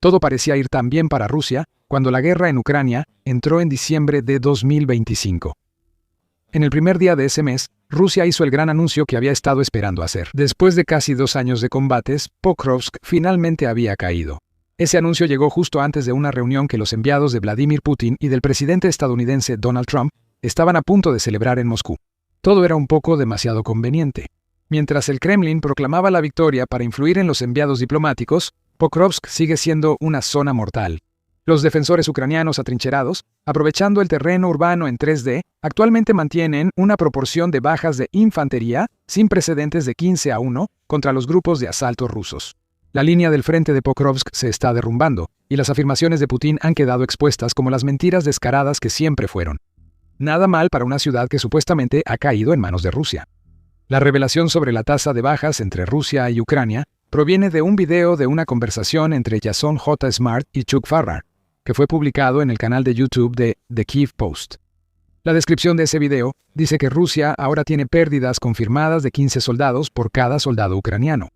Todo parecía ir tan bien para Rusia cuando la guerra en Ucrania entró en diciembre de 2025. En el primer día de ese mes, Rusia hizo el gran anuncio que había estado esperando hacer. Después de casi 2 años de combates, Pokrovsk finalmente había caído. Ese anuncio llegó justo antes de una reunión que los enviados de Vladimir Putin y del presidente estadounidense Donald Trump estaban a punto de celebrar en Moscú. Todo era un poco demasiado conveniente. Mientras el Kremlin proclamaba la victoria para influir en los enviados diplomáticos, Pokrovsk sigue siendo una zona mortal. Los defensores ucranianos atrincherados, aprovechando el terreno urbano en 3D, actualmente mantienen una proporción de bajas de infantería sin precedentes de 15-1 contra los grupos de asalto rusos. La línea del frente de Pokrovsk se está derrumbando, y las afirmaciones de Putin han quedado expuestas como las mentiras descaradas que siempre fueron. Nada mal para una ciudad que supuestamente ha caído en manos de Rusia. La revelación sobre la tasa de bajas entre Rusia y Ucrania proviene de un video de una conversación entre Jason J. Smart y Chuck Farrar, que fue publicado en el canal de YouTube de The Kyiv Post. La descripción de ese video dice que Rusia ahora tiene pérdidas confirmadas de 15 soldados por cada soldado ucraniano.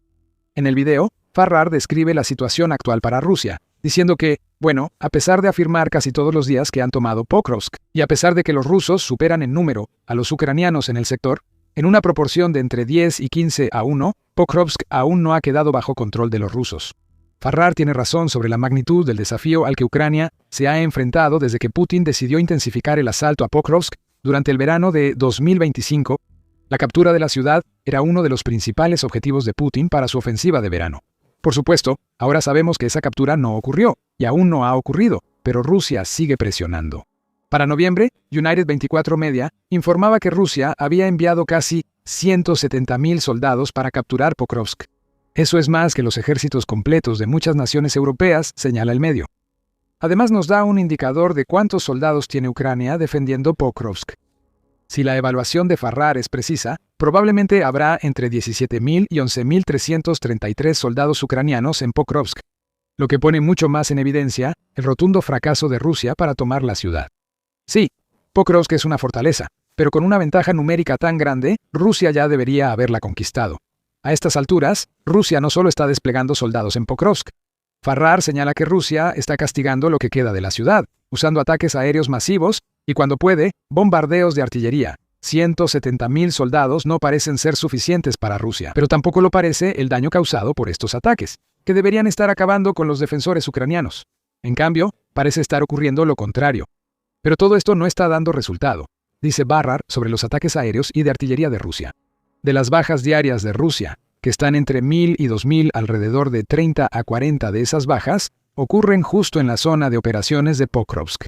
En el video, Farrar describe la situación actual para Rusia, diciendo que, bueno, a pesar de afirmar casi todos los días que han tomado Pokrovsk, y a pesar de que los rusos superan en número a los ucranianos en el sector, en una proporción de entre 10 y 15-1, Pokrovsk aún no ha quedado bajo control de los rusos. Farrar tiene razón sobre la magnitud del desafío al que Ucrania se ha enfrentado desde que Putin decidió intensificar el asalto a Pokrovsk durante el verano de 2025. La captura de la ciudad era uno de los principales objetivos de Putin para su ofensiva de verano. Por supuesto, ahora sabemos que esa captura no ocurrió, y aún no ha ocurrido, pero Rusia sigue presionando. Para noviembre, United 24 Media informaba que Rusia había enviado casi 170.000 soldados para capturar Pokrovsk. Eso es más que los ejércitos completos de muchas naciones europeas, señala el medio. Además nos da un indicador de cuántos soldados tiene Ucrania defendiendo Pokrovsk. Si la evaluación de Farrar es precisa, probablemente habrá entre 17.000 y 11.333 soldados ucranianos en Pokrovsk, lo que pone mucho más en evidencia el rotundo fracaso de Rusia para tomar la ciudad. Sí, Pokrovsk es una fortaleza, pero con una ventaja numérica tan grande, Rusia ya debería haberla conquistado. A estas alturas, Rusia no solo está desplegando soldados en Pokrovsk. Farrar señala que Rusia está castigando lo que queda de la ciudad, usando ataques aéreos masivos y, cuando puede, bombardeos de artillería. 170.000 soldados no parecen ser suficientes para Rusia, pero tampoco lo parece el daño causado por estos ataques, que deberían estar acabando con los defensores ucranianos. En cambio, parece estar ocurriendo lo contrario. Pero todo esto no está dando resultado, dice Farrar sobre los ataques aéreos y de artillería de Rusia. De las bajas diarias de Rusia, que están entre 1.000 y 2.000, alrededor de 30 a 40 de esas bajas ocurren justo en la zona de operaciones de Pokrovsk.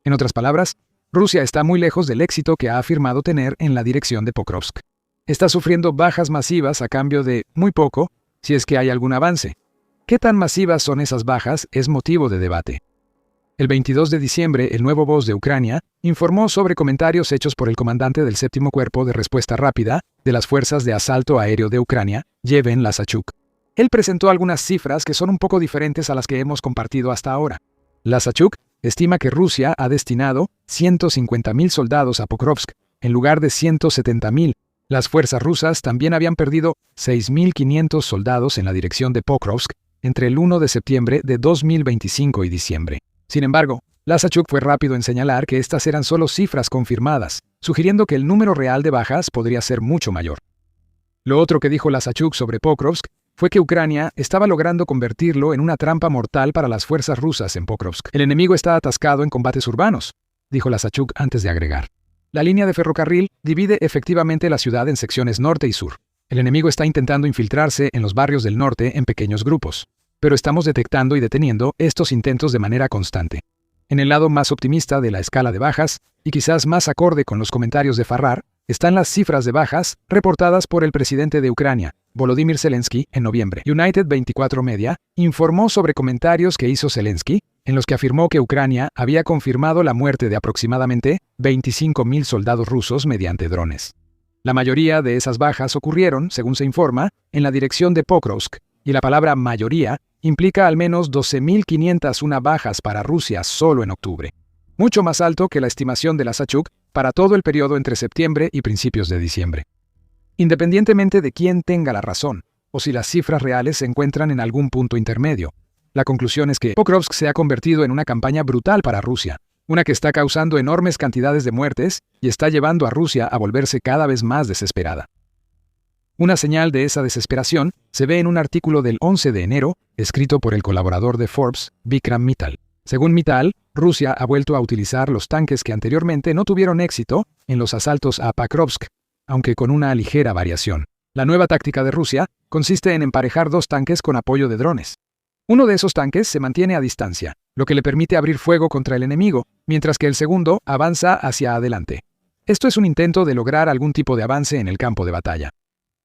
En otras palabras, Rusia está muy lejos del éxito que ha afirmado tener en la dirección de Pokrovsk. Está sufriendo bajas masivas a cambio de muy poco, si es que hay algún avance. ¿Qué tan masivas son esas bajas? Es motivo de debate. El 22 de diciembre, el nuevo voz de Ucrania informó sobre comentarios hechos por el comandante del 7º Cuerpo de Respuesta Rápida de las Fuerzas de Asalto Aéreo de Ucrania, Yevhen Lasachuk. Él presentó algunas cifras que son un poco diferentes a las que hemos compartido hasta ahora. Lasachuk estima que Rusia ha destinado 150.000 soldados a Pokrovsk, en lugar de 170.000. Las fuerzas rusas también habían perdido 6.500 soldados en la dirección de Pokrovsk entre el 1 de septiembre de 2025 y diciembre. Sin embargo, Lasachuk fue rápido en señalar que estas eran solo cifras confirmadas, sugiriendo que el número real de bajas podría ser mucho mayor. Lo otro que dijo Lasachuk sobre Pokrovsk fue que Ucrania estaba logrando convertirlo en una trampa mortal para las fuerzas rusas en Pokrovsk. El enemigo está atascado en combates urbanos, dijo Lasachuk antes de agregar. La línea de ferrocarril divide efectivamente la ciudad en secciones norte y sur. El enemigo está intentando infiltrarse en los barrios del norte en pequeños grupos, pero estamos detectando y deteniendo estos intentos de manera constante. En el lado más optimista de la escala de bajas, y quizás más acorde con los comentarios de Farrar, están las cifras de bajas reportadas por el presidente de Ucrania, Volodymyr Zelensky, en noviembre. United 24 Media informó sobre comentarios que hizo Zelensky, en los que afirmó que Ucrania había confirmado la muerte de aproximadamente 25.000 soldados rusos mediante drones. La mayoría de esas bajas ocurrieron, según se informa, en la dirección de Pokrovsk, y la palabra mayoría implica al menos 12.501 bajas para Rusia solo en octubre, mucho más alto que la estimación de Lasachuk para todo el periodo entre septiembre y principios de diciembre. Independientemente de quién tenga la razón, o si las cifras reales se encuentran en algún punto intermedio, la conclusión es que Pokrovsk se ha convertido en una campaña brutal para Rusia, una que está causando enormes cantidades de muertes y está llevando a Rusia a volverse cada vez más desesperada. Una señal de esa desesperación se ve en un artículo del 11 de enero, escrito por el colaborador de Forbes, Vikram Mittal. Según Mittal, Rusia ha vuelto a utilizar los tanques que anteriormente no tuvieron éxito en los asaltos a Pokrovsk, aunque con una ligera variación. La nueva táctica de Rusia consiste en emparejar dos tanques con apoyo de drones. Uno de esos tanques se mantiene a distancia, lo que le permite abrir fuego contra el enemigo, mientras que el segundo avanza hacia adelante. Esto es un intento de lograr algún tipo de avance en el campo de batalla.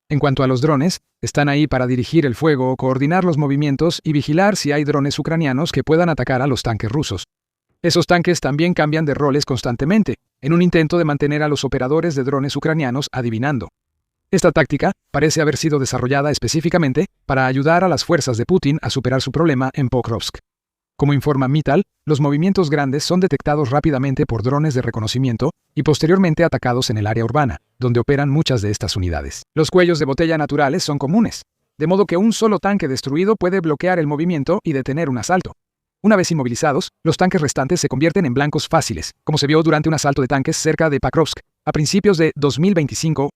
En cuanto a los drones, están ahí para dirigir el fuego, coordinar los movimientos y vigilar si hay drones ucranianos que puedan atacar a los tanques rusos. Esos tanques también cambian de roles constantemente, en un intento de mantener a los operadores de drones ucranianos adivinando. Esta táctica parece haber sido desarrollada específicamente para ayudar a las fuerzas de Putin a superar su problema en Pokrovsk. Como informa Mittal, los movimientos grandes son detectados rápidamente por drones de reconocimiento y posteriormente atacados en el área urbana, donde operan muchas de estas unidades. Los cuellos de botella naturales son comunes, de modo que un solo tanque destruido puede bloquear el movimiento y detener un asalto. Una vez inmovilizados, los tanques restantes se convierten en blancos fáciles, como se vio durante un asalto de tanques cerca de Pokrovsk, a principios de 2025.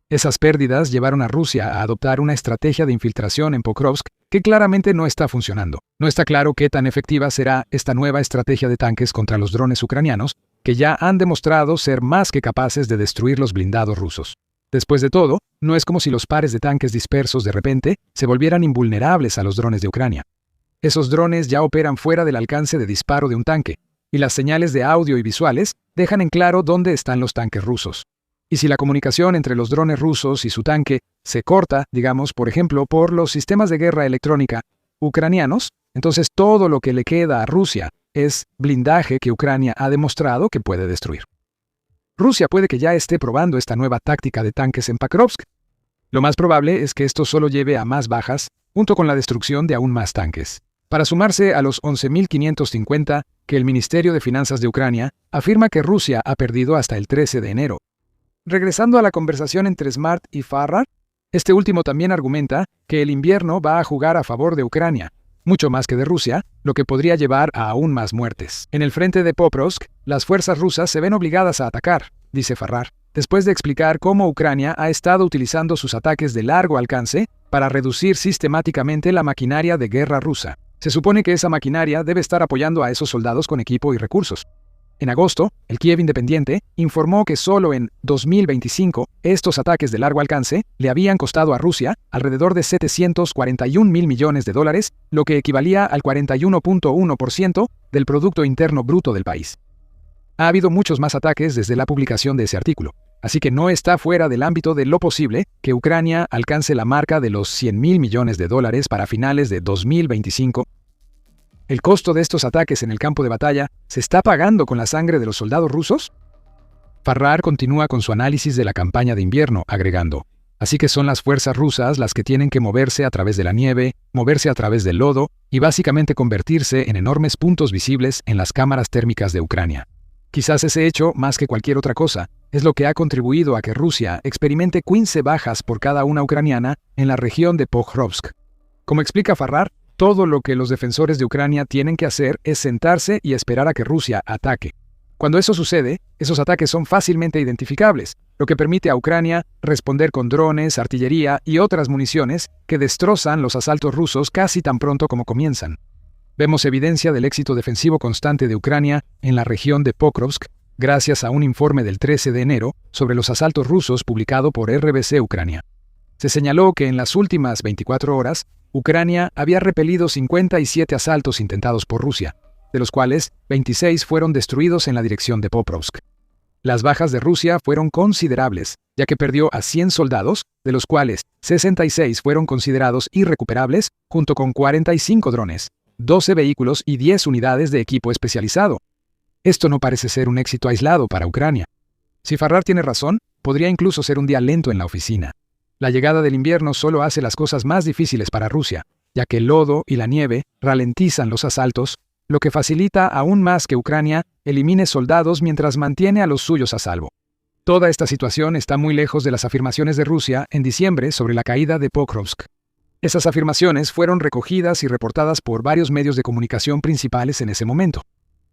Esas pérdidas llevaron a Rusia a adoptar una estrategia de infiltración en Pokrovsk que claramente no está funcionando. No está claro qué tan efectiva será esta nueva estrategia de tanques contra los drones ucranianos, que ya han demostrado ser más que capaces de destruir los blindados rusos. Después de todo, no es como si los pares de tanques dispersos de repente se volvieran invulnerables a los drones de Ucrania. Esos drones ya operan fuera del alcance de disparo de un tanque, y las señales de audio y visuales dejan en claro dónde están los tanques rusos. Y si la comunicación entre los drones rusos y su tanque se corta, digamos, por ejemplo, por los sistemas de guerra electrónica ucranianos, entonces todo lo que le queda a Rusia es blindaje que Ucrania ha demostrado que puede destruir. Rusia puede que ya esté probando esta nueva táctica de tanques en Pokrovsk. Lo más probable es que esto solo lleve a más bajas, junto con la destrucción de aún más tanques, para sumarse a los 11.550 que el Ministerio de Finanzas de Ucrania afirma que Rusia ha perdido hasta el 13 de enero. Regresando a la conversación entre Smart y Farrar, este último también argumenta que el invierno va a jugar a favor de Ucrania, mucho más que de Rusia, lo que podría llevar a aún más muertes. En el frente de Pokrovsk, las fuerzas rusas se ven obligadas a atacar, dice Farrar, después de explicar cómo Ucrania ha estado utilizando sus ataques de largo alcance para reducir sistemáticamente la maquinaria de guerra rusa. Se supone que esa maquinaria debe estar apoyando a esos soldados con equipo y recursos. En agosto, el Kiev Independiente informó que solo en 2025 estos ataques de largo alcance le habían costado a Rusia alrededor de 741.000 millones de dólares, lo que equivalía al 41.1% del Producto Interno Bruto del país. Ha habido muchos más ataques desde la publicación de ese artículo, así que no está fuera del ámbito de lo posible que Ucrania alcance la marca de los 100.000 millones de dólares para finales de 2025. ¿El costo de estos ataques en el campo de batalla se está pagando con la sangre de los soldados rusos? Farrar continúa con su análisis de la campaña de invierno, agregando: así que son las fuerzas rusas las que tienen que moverse a través de la nieve, moverse a través del lodo y básicamente convertirse en enormes puntos visibles en las cámaras térmicas de Ucrania. Quizás ese hecho, más que cualquier otra cosa, es lo que ha contribuido a que Rusia experimente 15 bajas por cada una ucraniana en la región de Pokrovsk. Como explica Farrar, todo lo que los defensores de Ucrania tienen que hacer es sentarse y esperar a que Rusia ataque. Cuando eso sucede, esos ataques son fácilmente identificables, lo que permite a Ucrania responder con drones, artillería y otras municiones que destrozan los asaltos rusos casi tan pronto como comienzan. Vemos evidencia del éxito defensivo constante de Ucrania en la región de Pokrovsk, gracias a un informe del 13 de enero sobre los asaltos rusos publicado por RBC Ucrania. Se señaló que en las últimas 24 horas, Ucrania había repelido 57 asaltos intentados por Rusia, de los cuales 26 fueron destruidos en la dirección de Pokrovsk. Las bajas de Rusia fueron considerables, ya que perdió a 100 soldados, de los cuales 66 fueron considerados irrecuperables, junto con 45 drones, 12 vehículos y 10 unidades de equipo especializado. Esto no parece ser un éxito aislado para Ucrania. Si Farrar tiene razón, podría incluso ser un día lento en la oficina. La llegada del invierno solo hace las cosas más difíciles para Rusia, ya que el lodo y la nieve ralentizan los asaltos, lo que facilita aún más que Ucrania elimine soldados mientras mantiene a los suyos a salvo. Toda esta situación está muy lejos de las afirmaciones de Rusia en diciembre sobre la caída de Pokrovsk. Esas afirmaciones fueron recogidas y reportadas por varios medios de comunicación principales en ese momento.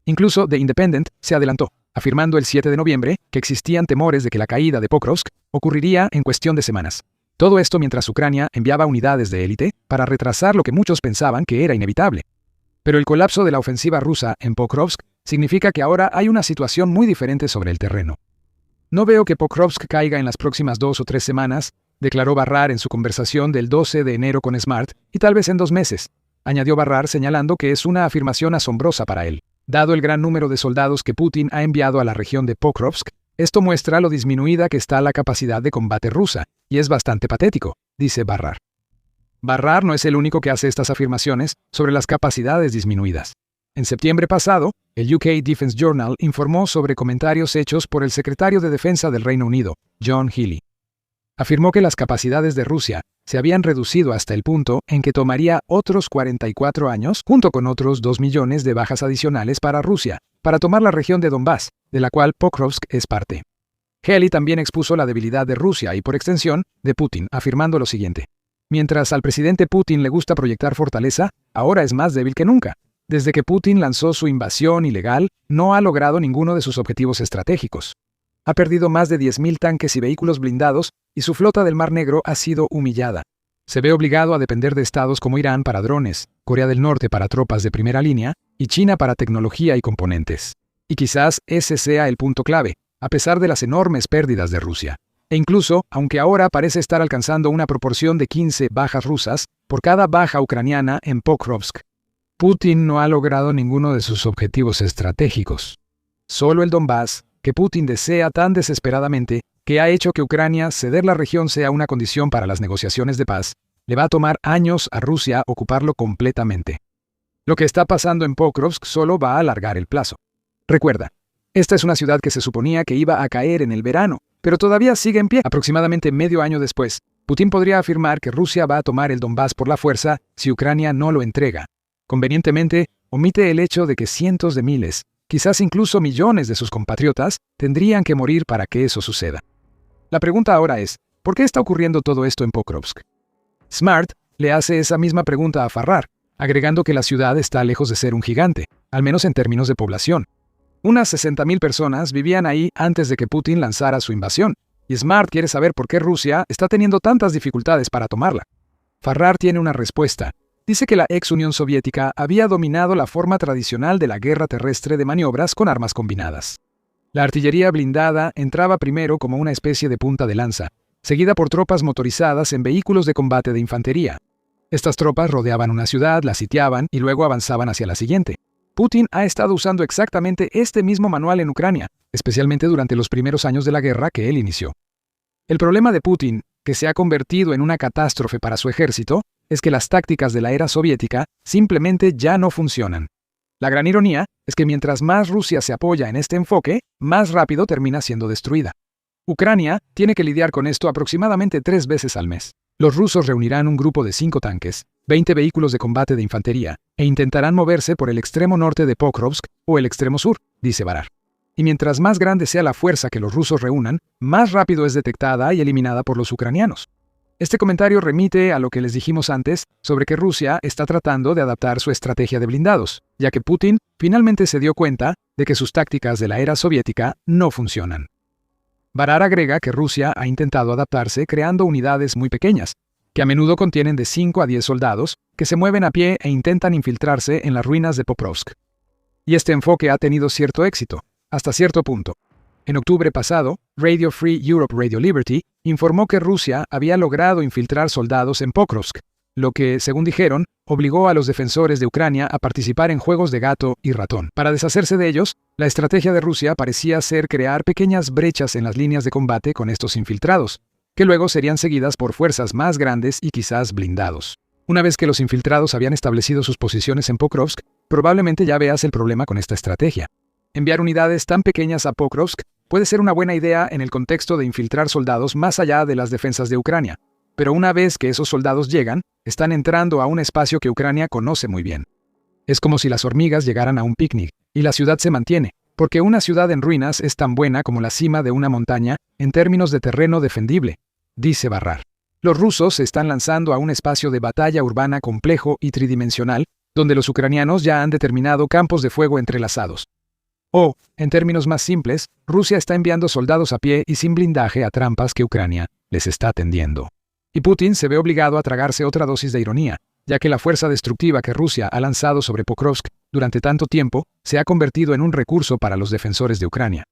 Incluso The Independent se adelantó, afirmando el 7 de noviembre que existían temores de que la caída de Pokrovsk ocurriría en cuestión de semanas. Todo esto mientras Ucrania enviaba unidades de élite para retrasar lo que muchos pensaban que era inevitable. Pero el colapso de la ofensiva rusa en Pokrovsk significa que ahora hay una situación muy diferente sobre el terreno. No veo que Pokrovsk caiga en las próximas 2 o 3 semanas, declaró Barrar en su conversación del 12 de enero con Smart, y tal vez en 2 meses, añadió Barrar señalando que es una afirmación asombrosa para él. Dado el gran número de soldados que Putin ha enviado a la región de Pokrovsk, esto muestra lo disminuida que está la capacidad de combate rusa, y es bastante patético, dice Barrar. Barrar no es el único que hace estas afirmaciones sobre las capacidades disminuidas. En septiembre pasado, el UK Defense Journal informó sobre comentarios hechos por el secretario de Defensa del Reino Unido, John Healey. Afirmó que las capacidades de Rusia se habían reducido hasta el punto en que tomaría otros 44 años, junto con otros 2 millones de bajas adicionales para Rusia, para tomar la región de Donbass, de la cual Pokrovsk es parte. Healey también expuso la debilidad de Rusia y, por extensión, de Putin, afirmando lo siguiente. Mientras al presidente Putin le gusta proyectar fortaleza, ahora es más débil que nunca. Desde que Putin lanzó su invasión ilegal, no ha logrado ninguno de sus objetivos estratégicos. Ha perdido más de 10.000 tanques y vehículos blindados, y su flota del Mar Negro ha sido humillada. Se ve obligado a depender de estados como Irán para drones, Corea del Norte para tropas de primera línea, y China para tecnología y componentes. Y quizás ese sea el punto clave, a pesar de las enormes pérdidas de Rusia. E incluso, aunque ahora parece estar alcanzando una proporción de 15 bajas rusas por cada baja ucraniana en Pokrovsk, Putin no ha logrado ninguno de sus objetivos estratégicos. Solo el Donbass, que Putin desea tan desesperadamente, que ha hecho que Ucrania ceder la región sea una condición para las negociaciones de paz, le va a tomar años a Rusia ocuparlo completamente. Lo que está pasando en Pokrovsk solo va a alargar el plazo. Recuerda, esta es una ciudad que se suponía que iba a caer en el verano, pero todavía sigue en pie. Aproximadamente medio año después, Putin podría afirmar que Rusia va a tomar el Donbass por la fuerza si Ucrania no lo entrega. Convenientemente, omite el hecho de que cientos de miles, quizás incluso millones de sus compatriotas, tendrían que morir para que eso suceda. La pregunta ahora es, ¿por qué está ocurriendo todo esto en Pokrovsk? Smart le hace esa misma pregunta a Farrar, agregando que la ciudad está lejos de ser un gigante, al menos en términos de población. Unas 60.000 personas vivían ahí antes de que Putin lanzara su invasión, y Smart quiere saber por qué Rusia está teniendo tantas dificultades para tomarla. Farrar tiene una respuesta. Dice que la ex Unión Soviética había dominado la forma tradicional de la guerra terrestre de maniobras con armas combinadas. La artillería blindada entraba primero como una especie de punta de lanza, seguida por tropas motorizadas en vehículos de combate de infantería. Estas tropas rodeaban una ciudad, la sitiaban y luego avanzaban hacia la siguiente. Putin ha estado usando exactamente este mismo manual en Ucrania, especialmente durante los primeros años de la guerra que él inició. El problema de Putin, que se ha convertido en una catástrofe para su ejército, es que las tácticas de la era soviética simplemente ya no funcionan. La gran ironía es que mientras más Rusia se apoya en este enfoque, más rápido termina siendo destruida. Ucrania tiene que lidiar con esto aproximadamente 3 veces al mes. Los rusos reunirán un grupo de 5 tanques, 20 vehículos de combate de infantería, e intentarán moverse por el extremo norte de Pokrovsk o el extremo sur, dice Barrar. Y mientras más grande sea la fuerza que los rusos reúnan, más rápido es detectada y eliminada por los ucranianos. Este comentario remite a lo que les dijimos antes sobre que Rusia está tratando de adaptar su estrategia de blindados, ya que Putin finalmente se dio cuenta de que sus tácticas de la era soviética no funcionan. Barrar agrega que Rusia ha intentado adaptarse creando unidades muy pequeñas, que a menudo contienen de 5 a 10 soldados, que se mueven a pie e intentan infiltrarse en las ruinas de Pokrovsk. Y este enfoque ha tenido cierto éxito, hasta cierto punto. En octubre pasado, Radio Free Europe Radio Liberty informó que Rusia había logrado infiltrar soldados en Pokrovsk, lo que, según dijeron, obligó a los defensores de Ucrania a participar en juegos de gato y ratón. Para deshacerse de ellos, la estrategia de Rusia parecía ser crear pequeñas brechas en las líneas de combate con estos infiltrados, que luego serían seguidas por fuerzas más grandes y quizás blindados. Una vez que los infiltrados habían establecido sus posiciones en Pokrovsk, probablemente ya veas el problema con esta estrategia. Enviar unidades tan pequeñas a Pokrovsk puede ser una buena idea en el contexto de infiltrar soldados más allá de las defensas de Ucrania, pero una vez que esos soldados llegan, están entrando a un espacio que Ucrania conoce muy bien. Es como si las hormigas llegaran a un picnic, y la ciudad se mantiene, porque una ciudad en ruinas es tan buena como la cima de una montaña en términos de terreno defendible, dice Barrar. Los rusos se están lanzando a un espacio de batalla urbana complejo y tridimensional, donde los ucranianos ya han determinado campos de fuego entrelazados. O, en términos más simples, Rusia está enviando soldados a pie y sin blindaje a trampas que Ucrania les está tendiendo. Y Putin se ve obligado a tragarse otra dosis de ironía, ya que la fuerza destructiva que Rusia ha lanzado sobre Pokrovsk durante tanto tiempo se ha convertido en un recurso para los defensores de Ucrania.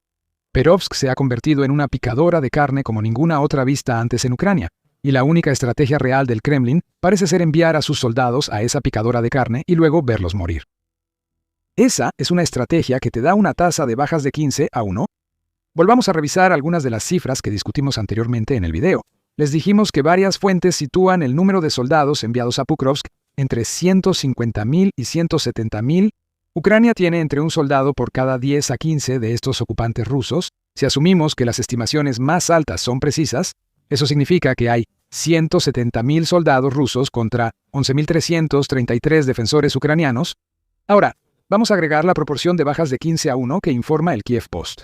Perovsk se ha convertido en una picadora de carne como ninguna otra vista antes en Ucrania, y la única estrategia real del Kremlin parece ser enviar a sus soldados a esa picadora de carne y luego verlos morir. Esa es una estrategia que te da una tasa de bajas de 15-1. Volvamos a revisar algunas de las cifras que discutimos anteriormente en el video. Les dijimos que varias fuentes sitúan el número de soldados enviados a Pokrovsk entre 150.000 y 170.000. Ucrania tiene entre un soldado por cada 10 a 15 de estos ocupantes rusos. Si asumimos que las estimaciones más altas son precisas, eso significa que hay 170.000 soldados rusos contra 11.333 defensores ucranianos. Ahora, vamos a agregar la proporción de bajas de 15-1 que informa el Kiev Post.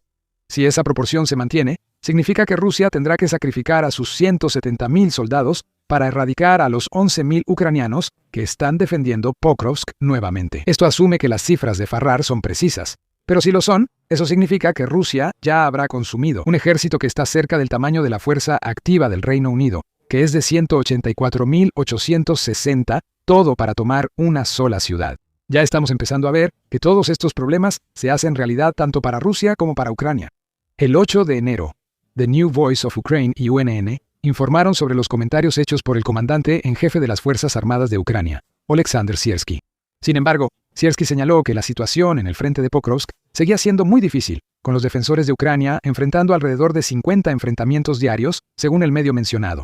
Si esa proporción se mantiene, significa que Rusia tendrá que sacrificar a sus 170.000 soldados para erradicar a los 11.000 ucranianos que están defendiendo Pokrovsk nuevamente. Esto asume que las cifras de Farrar son precisas. Pero si lo son, eso significa que Rusia ya habrá consumido un ejército que está cerca del tamaño de la fuerza activa del Reino Unido, que es de 184.860, todo para tomar una sola ciudad. Ya estamos empezando a ver que todos estos problemas se hacen realidad tanto para Rusia como para Ucrania. El 8 de enero, The New Voice of Ukraine y UNN informaron sobre los comentarios hechos por el comandante en jefe de las Fuerzas Armadas de Ucrania, Oleksandr Siersky. Sin embargo, Siersky señaló que la situación en el frente de Pokrovsk seguía siendo muy difícil, con los defensores de Ucrania enfrentando alrededor de 50 enfrentamientos diarios, según el medio mencionado.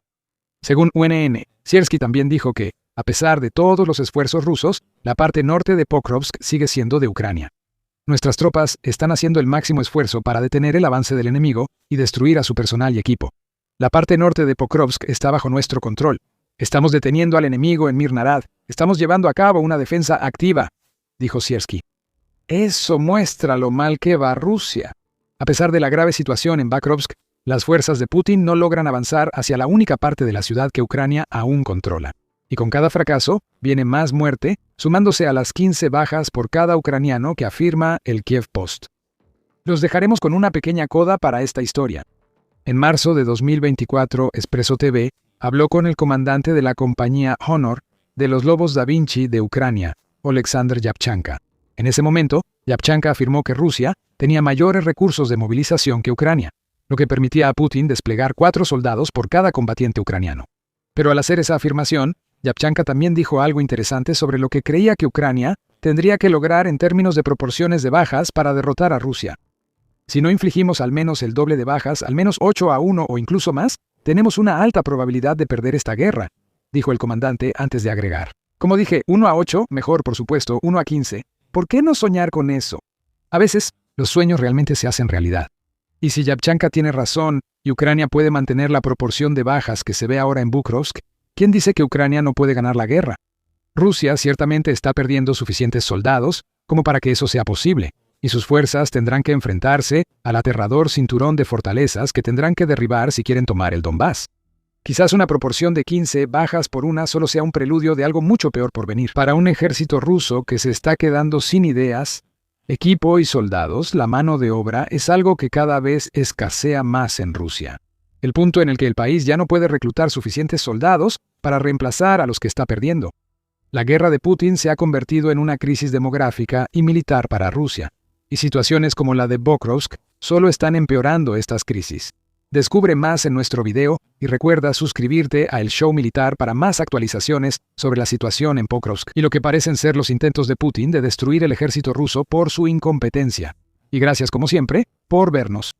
Según UNN, Siersky también dijo que, a pesar de todos los esfuerzos rusos, la parte norte de Pokrovsk sigue siendo de Ucrania. Nuestras tropas están haciendo el máximo esfuerzo para detener el avance del enemigo y destruir a su personal y equipo. La parte norte de Pokrovsk está bajo nuestro control. Estamos deteniendo al enemigo en Mirnarad. Estamos llevando a cabo una defensa activa, dijo Siersky. Eso muestra lo mal que va Rusia. A pesar de la grave situación en Bakrovsk, las fuerzas de Putin no logran avanzar hacia la única parte de la ciudad que Ucrania aún controla. Y con cada fracaso, viene más muerte, sumándose a las 15 bajas por cada ucraniano que afirma el Kiev Post. Los dejaremos con una pequeña coda para esta historia. En marzo de 2024, Expreso TV habló con el comandante de la compañía Honor de los Lobos da Vinci de Ucrania, Oleksandr Yapchanka. En ese momento, Yapchanka afirmó que Rusia tenía mayores recursos de movilización que Ucrania, lo que permitía a Putin desplegar 4 soldados por cada combatiente ucraniano. Pero al hacer esa afirmación, Yapchanka también dijo algo interesante sobre lo que creía que Ucrania tendría que lograr en términos de proporciones de bajas para derrotar a Rusia. Si no infligimos al menos el doble de bajas, al menos 8-1 o incluso más, tenemos una alta probabilidad de perder esta guerra, dijo el comandante antes de agregar. Como dije, 1-8, mejor por supuesto, 1-15. ¿Por qué no soñar con eso? A veces, los sueños realmente se hacen realidad. Y si Yapchanka tiene razón y Ucrania puede mantener la proporción de bajas que se ve ahora en Pokrovsk, ¿quién dice que Ucrania no puede ganar la guerra? Rusia ciertamente está perdiendo suficientes soldados como para que eso sea posible, y sus fuerzas tendrán que enfrentarse al aterrador cinturón de fortalezas que tendrán que derribar si quieren tomar el Donbass. Quizás una proporción de 15 bajas por una solo sea un preludio de algo mucho peor por venir. Para un ejército ruso que se está quedando sin ideas, equipo y soldados, la mano de obra es algo que cada vez escasea más en Rusia. El punto en el que el país ya no puede reclutar suficientes soldados para reemplazar a los que está perdiendo. La guerra de Putin se ha convertido en una crisis demográfica y militar para Rusia, y situaciones como la de Pokrovsk solo están empeorando estas crisis. Descubre más en nuestro video y recuerda suscribirte a El Show Militar para más actualizaciones sobre la situación en Pokrovsk y lo que parecen ser los intentos de Putin de destruir el ejército ruso por su incompetencia. Y gracias como siempre por vernos.